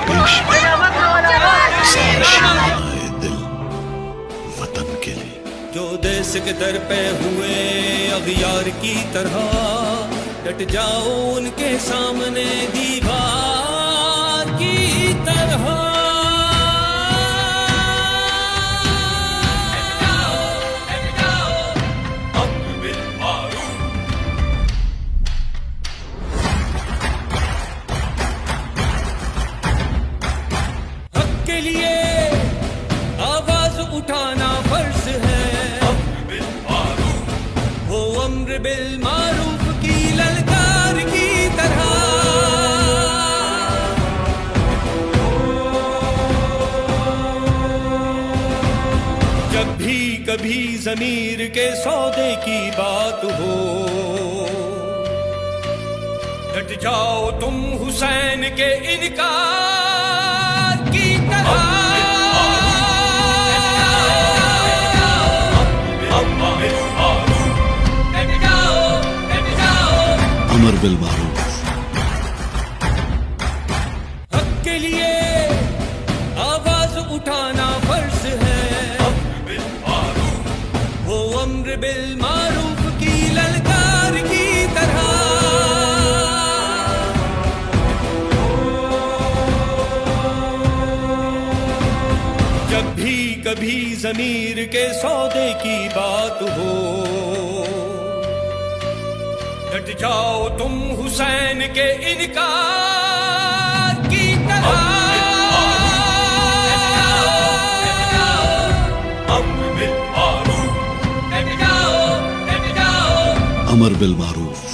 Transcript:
पेश साशियाए दिल वतन के लिए। जो देश के दर पे हुए अगियार की तरह, डट जाओ उनके सामने दीवार की तरह। के लिए आवाज उठाना फर्ज है, वो अम्र बिल मारूफ की ललकार की तरह। जब भी कभी ज़मीर के सौदे की बात हो, डट जाओ तुम हुसैन के इनकार की तरह। अमर बिल मारूफ। हक के लिए आवाज उठाना फर्ज है, वो अम्र बिल मारूफ की ललकार की तरह। जब भी कभी ज़मीर के सौदे की बात हो, डट जाओ तुम हुसैन के इनकार की तरह। अमर बिल मारूफ।